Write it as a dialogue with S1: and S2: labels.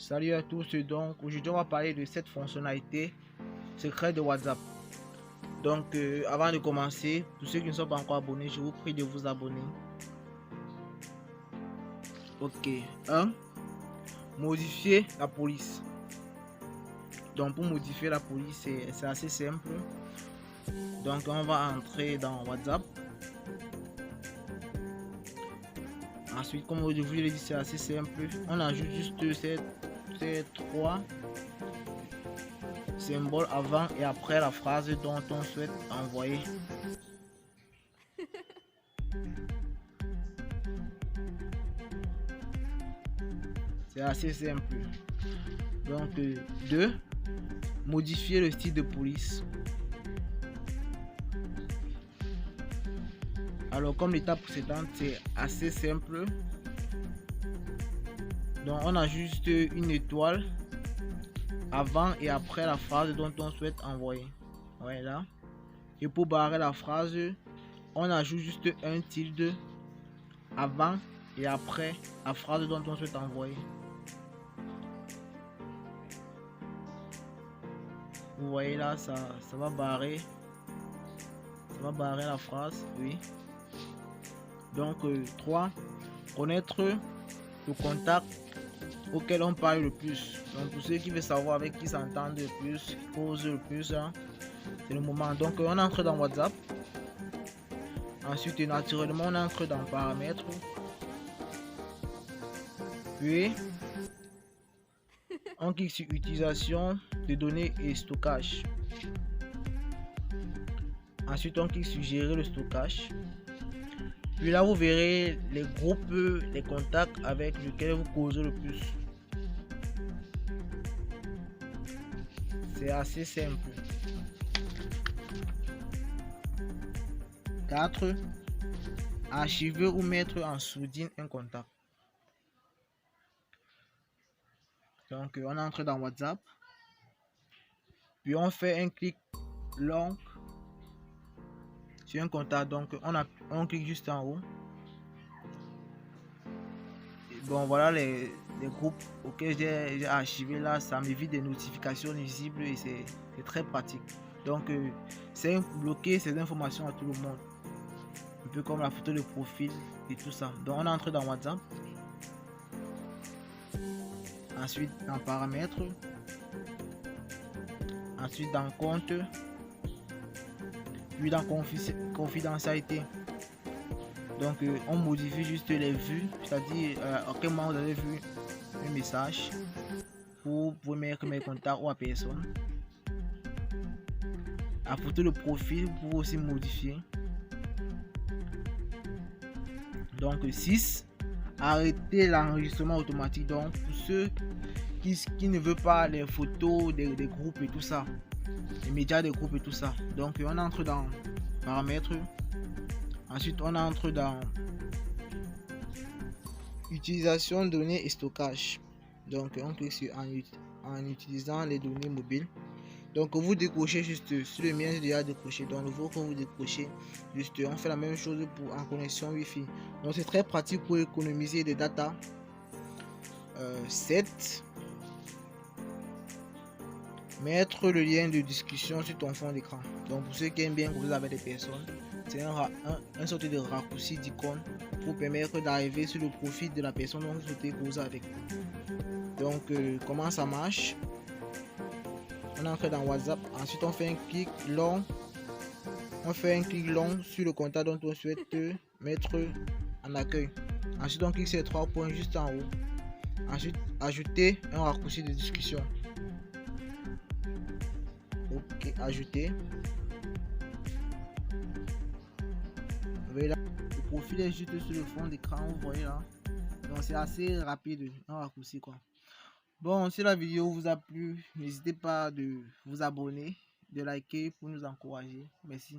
S1: Salut à tous, donc aujourd'hui on va parler de cette fonctionnalité secrète de WhatsApp. Donc avant de commencer, pour ceux qui ne sont pas encore abonnés, je vous prie de vous abonner. Ok, 1. Modifier la police. Donc pour modifier la police, c'est assez simple. Donc on va entrer dans WhatsApp. Ensuite, comme je vous l'ai dit, c'est assez simple. On ajoute juste ces trois symboles avant et après la phrase dont on souhaite envoyer. C'est assez simple. Donc 2. Modifier le style de police. Alors comme l'étape précédente, c'est assez simple. Donc on a juste une étoile avant et après la phrase dont on souhaite envoyer. Voilà. Et pour barrer la phrase, on ajoute juste un tilde avant et après la phrase dont on souhaite envoyer. Vous voyez là, ça va barrer la phrase, oui. Donc 3. Connaître le contact auquel on parle le plus. Donc pour ceux qui veulent savoir avec qui s'entendent le plus, qui causent le plus, hein, c'est le moment. Donc on entre dans WhatsApp. Ensuite naturellement on entre dans paramètres. Puis on clique sur utilisation de données et stockage. Ensuite on clique sur gérer le stockage. Puis là vous verrez les groupes, les contacts avec lesquels vous causez le plus. C'est assez simple. 4. Archiver ou mettre en sourdine un contact. Donc on entre dans WhatsApp. Puis on fait un clic long sur un contact. Donc on clique juste en haut. Et bon voilà les groupes auxquels j'ai archivé là, ça m'évite des notifications visibles et c'est très pratique. Donc c'est bloquer ces informations à tout le monde. Un peu comme la photo de profil et tout ça. Donc on entre dans WhatsApp. Ensuite dans paramètres. Ensuite dans compte. Puis dans confidentialité. Donc on modifie juste les vues, c'est-à-dire à quel moment vous avez vu un message pour mettre mes contacts ou à personne. La photo de profil pour aussi modifier. Donc 6. Arrêter l'enregistrement automatique. Donc pour ceux qui ne veulent pas les photos des groupes et tout ça, les médias des groupes et tout ça. Donc on entre dans paramètres. Ensuite on entre dans utilisation de données et stockage. Donc on clique sur en utilisant les données mobiles. Donc vous décrochez juste sur le mien, j'ai déjà décroché. Donc le vôtre vous décrochez juste, on fait la même chose pour en connexion Wi-Fi. Donc c'est très pratique pour économiser des data. 7. Mettre le lien de discussion sur ton fond d'écran. Donc pour ceux qui aiment bien causer avec des personnes, c'est un sorte de raccourci d'icône pour permettre d'arriver sur le profil de la personne dont vous souhaitez causer avec. Donc comment ça marche? On entre dans WhatsApp. Ensuite on fait un clic long. On fait un clic long sur le contact dont on souhaite mettre en accueil. Ensuite on clique sur les 3 points juste en haut. Ensuite ajouter un raccourci de discussion. Ok, ajouter. Vous voyez là, le profil est juste sur le fond d'écran, vous voyez là. Donc c'est assez rapide, un raccourci quoi. Bon, si la vidéo vous a plu, n'hésitez pas de vous abonner, de liker pour nous encourager. Merci.